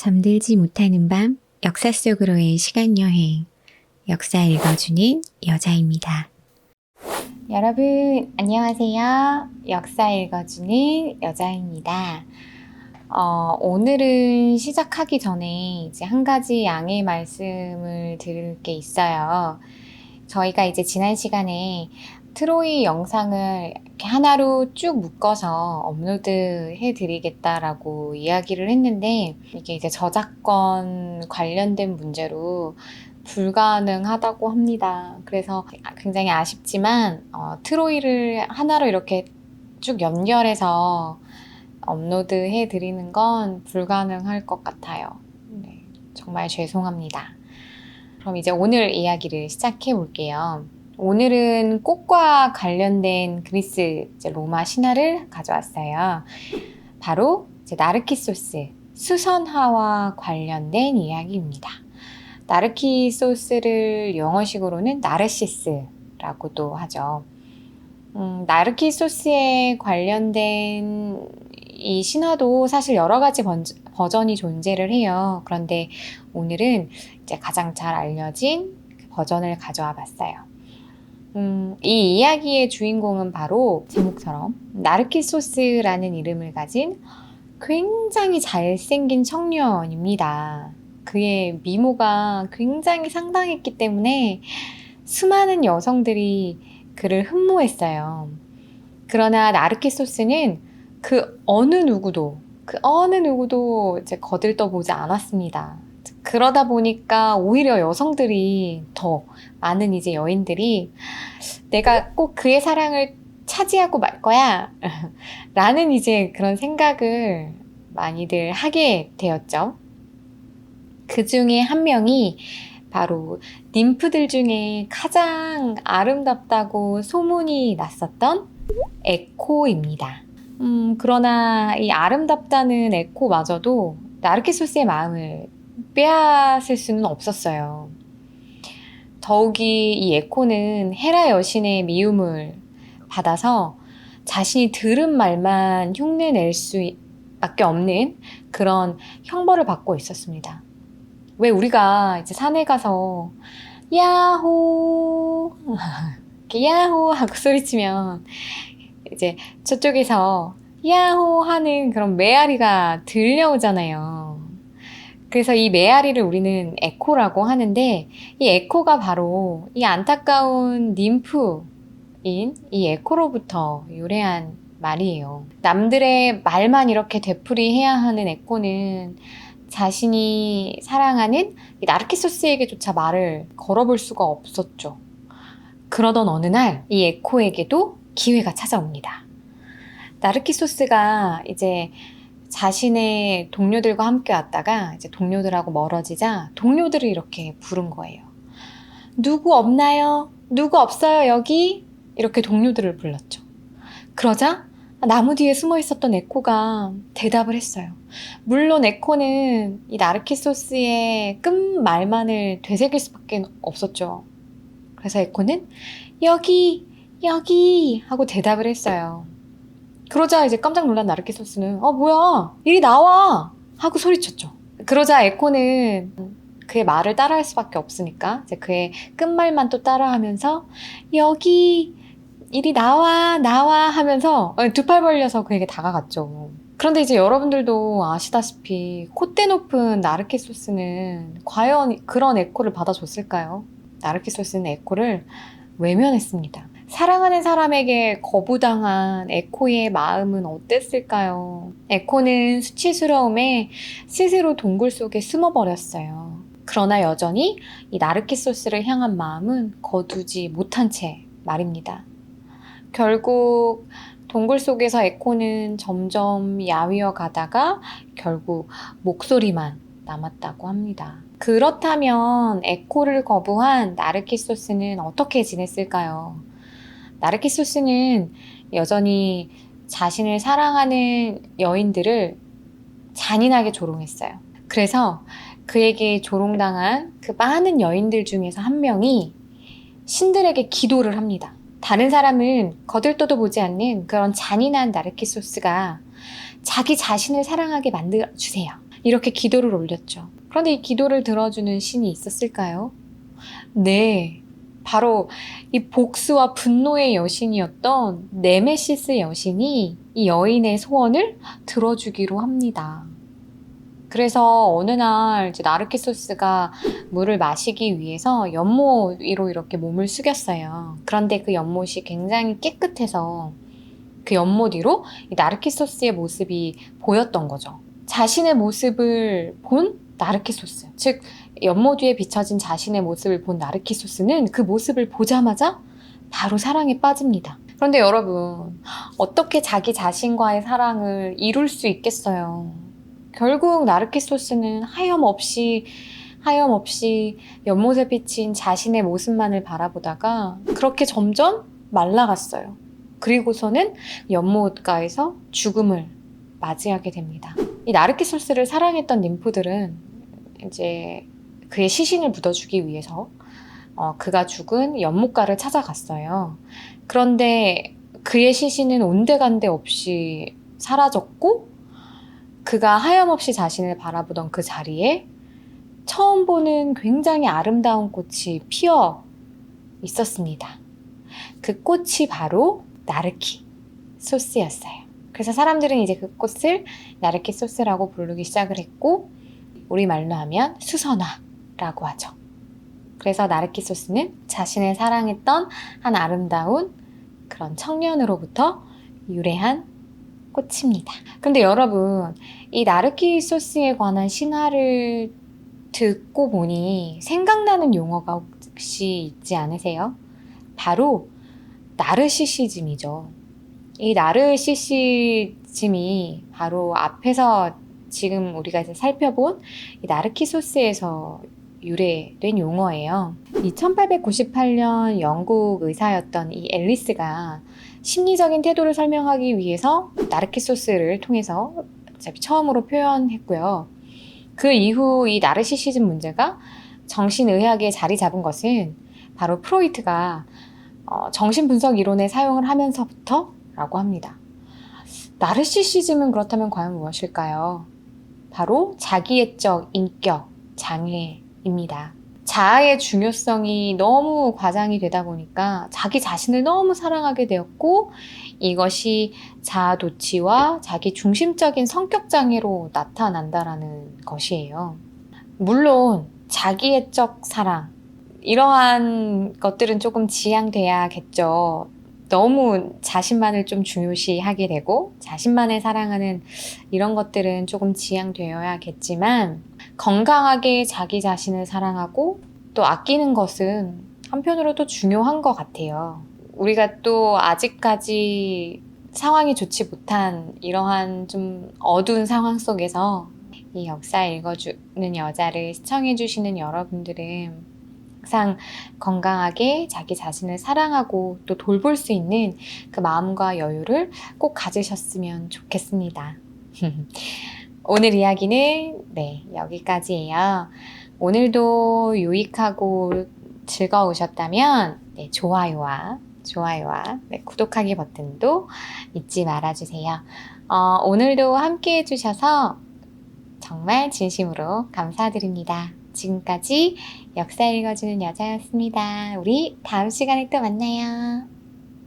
잠들지 못하는 밤, 역사 속으로의 시간여행, 역사 읽어주는 여자입니다. 여러분, 안녕하세요. 역사 읽어주는 여자입니다. 오늘은 시작하기 전에 이제 한 가지 양해 말씀을 드릴 게 있어요. 저희가 이제 지난 시간에 트로이 영상을 이렇게 하나로 쭉 묶어서 업로드 해드리겠다라고 이야기를 했는데, 이게 이제 저작권 관련된 문제로 불가능하다고 합니다. 그래서 굉장히 아쉽지만 트로이를 하나로 이렇게 쭉 연결해서 업로드 해드리는 건 불가능할 것 같아요. 네, 정말 죄송합니다. 그럼 이제 오늘 이야기를 시작해 볼게요. 오늘은 꽃과 관련된 그리스 로마 신화를 가져왔어요. 바로 이제 나르키소스, 수선화와 관련된 이야기입니다. 나르키소스를 영어식으로는 나르시스라고도 하죠. 나르키소스에 관련된 이 신화도 사실 여러 가지 버전이 존재를 해요. 그런데 오늘은 이제 가장 잘 알려진 버전을 가져와 봤어요. 이 이야기의 주인공은 바로 제목처럼 나르키소스라는 이름을 가진 굉장히 잘생긴 청년입니다. 그의 미모가 굉장히 상당했기 때문에 수많은 여성들이 그를 흠모했어요. 그러나 나르키소스는 그 어느 누구도 이제 거들떠보지 않았습니다. 그러다 보니까 오히려 여성들이 더 많은 이제 여인들이 내가 꼭 그의 사랑을 차지하고 말 거야 라는 이제 그런 생각을 많이들 하게 되었죠. 그 중에 한 명이 바로 님프들 중에 가장 아름답다고 소문이 났었던 에코입니다. 그러나 이 아름답다는 에코마저도 나르키소스의 마음을 빼앗을 수는 없었어요. 더욱이 이 에코는 헤라 여신의 미움을 받아서 자신이 들은 말만 흉내낼 수밖에 없는 그런 형벌을 받고 있었습니다. 왜 우리가 이제 산에 가서 야호 이렇게 야호 하고 소리치면 이제 저쪽에서 야호 하는 그런 메아리가 들려오잖아요. 그래서 이 메아리를 우리는 에코라고 하는데, 이 에코가 바로 이 안타까운 님프인 이 에코로부터 유래한 말이에요. 남들의 말만 이렇게 되풀이해야 하는 에코는 자신이 사랑하는 이 나르키소스에게조차 말을 걸어볼 수가 없었죠. 그러던 어느 날 이 에코에게도 기회가 찾아옵니다. 나르키소스가 이제 자신의 동료들과 함께 왔다가 이제 동료들하고 멀어지자 동료들을 이렇게 부른 거예요. 누구 없나요? 누구 없어요 여기? 이렇게 동료들을 불렀죠. 그러자 나무 뒤에 숨어 있었던 에코가 대답을 했어요. 물론 에코는 이 나르키소스의 끝말만을 되새길 수밖에 없었죠. 그래서 에코는 여기 하고 대답을 했어요. 그러자 이제 깜짝 놀란 나르키소스는 뭐야 이리 나와 하고 소리쳤죠. 그러자 에코는 그의 말을 따라할 수밖에 없으니까 이제 그의 끝말만 또 따라하면서 여기 이리 나와 하면서 두 팔 벌려서 그에게 다가갔죠. 그런데 이제 여러분들도 아시다시피 콧대 높은 나르키소스는 과연 그런 에코를 받아줬을까요? 나르키소스는 에코를 외면했습니다. 사랑하는 사람에게 거부당한 에코의 마음은 어땠을까요? 에코는 수치스러움에 스스로 동굴 속에 숨어버렸어요. 그러나 여전히 이 나르키소스를 향한 마음은 거두지 못한 채 말입니다. 결국 동굴 속에서 에코는 점점 야위어 가다가 결국 목소리만 남았다고 합니다. 그렇다면 에코를 거부한 나르키소스는 어떻게 지냈을까요? 나르키소스는 여전히 자신을 사랑하는 여인들을 잔인하게 조롱했어요. 그래서 그에게 조롱당한 그 많은 여인들 중에서 한 명이 신들에게 기도를 합니다. 다른 사람은 거들떠도 보지 않는 그런 잔인한 나르키소스가 자기 자신을 사랑하게 만들어주세요. 이렇게 기도를 올렸죠. 그런데 이 기도를 들어주는 신이 있었을까요? 네. 바로 이 복수와 분노의 여신이었던 네메시스 여신이 이 여인의 소원을 들어주기로 합니다. 그래서 어느 날 이제 나르키소스가 물을 마시기 위해서 연못 위로 이렇게 몸을 숙였어요. 그런데 그 연못이 굉장히 깨끗해서 그 연못 위로 이 나르키소스의 모습이 보였던 거죠. 자신의 모습을 본 나르키소스, 즉 연못 위에 비춰진 자신의 모습을 본 나르키소스는 그 모습을 보자마자 바로 사랑에 빠집니다. 그런데 여러분, 어떻게 자기 자신과의 사랑을 이룰 수 있겠어요? 결국 나르키소스는 하염없이 연못에 비친 자신의 모습만을 바라보다가 그렇게 점점 말라갔어요. 그리고서는 연못가에서 죽음을 맞이하게 됩니다. 이 나르키소스를 사랑했던 ним프들은 이제 그의 시신을 묻어주기 위해서 그가 죽은 연못가를 찾아갔어요. 그런데 그의 시신은 온데간데 없이 사라졌고, 그가 하염없이 자신을 바라보던 그 자리에 처음 보는 굉장히 아름다운 꽃이 피어 있었습니다. 그 꽃이 바로 나르키 소스였어요. 그래서 사람들은 이제 그 꽃을 나르키 소스라고 부르기 시작을 했고, 우리말로 하면 수선화라고 하죠. 그래서 나르키 소스는 자신을 사랑했던 한 아름다운 그런 청년으로부터 유래한 꽃입니다. 근데 여러분, 이 나르키 소스에 관한 신화를 듣고 보니 생각나는 용어가 혹시 있지 않으세요? 바로 나르시시즘이죠. 이 나르시시즘이 바로 앞에서 지금 우리가 이제 살펴본 이 나르키소스에서 유래된 용어예요. 이 1898년 영국 의사였던 이 앨리스가 심리적인 태도를 설명하기 위해서 나르키소스를 통해서 처음으로 표현했고요. 그 이후 이 나르시시즘 문제가 정신의학에 자리 잡은 것은 바로 프로이트가 정신분석 이론의 사용을 하면서부터라고 합니다. 나르시시즘은 그렇다면 과연 무엇일까요? 바로 자기애적 인격 장애입니다. 자아의 중요성이 너무 과장이 되다 보니까 자기 자신을 너무 사랑하게 되었고, 이것이 자아도취와 자기 중심적인 성격 장애로 나타난다라는 것이에요. 물론 자기애적 사랑, 이러한 것들은 조금 지양돼야겠죠. 너무 자신만을 좀 중요시하게 되고 자신만을 사랑하는 이런 것들은 조금 지양되어야겠지만, 건강하게 자기 자신을 사랑하고 또 아끼는 것은 한편으로 또 중요한 것 같아요. 우리가 또 아직까지 상황이 좋지 못한 이러한 좀 어두운 상황 속에서 이 역사 읽어주는 여자를 시청해주시는 여러분들은 항상 건강하게 자기 자신을 사랑하고 또 돌볼 수 있는 그 마음과 여유를 꼭 가지셨으면 좋겠습니다. 오늘 이야기는 여기까지예요. 오늘도 유익하고 즐거우셨다면 좋아요와 구독하기 버튼도 잊지 말아주세요. 오늘도 함께 해주셔서 정말 진심으로 감사드립니다. 지금까지 역사 읽어주는 여자였습니다. 우리 다음 시간에 또 만나요.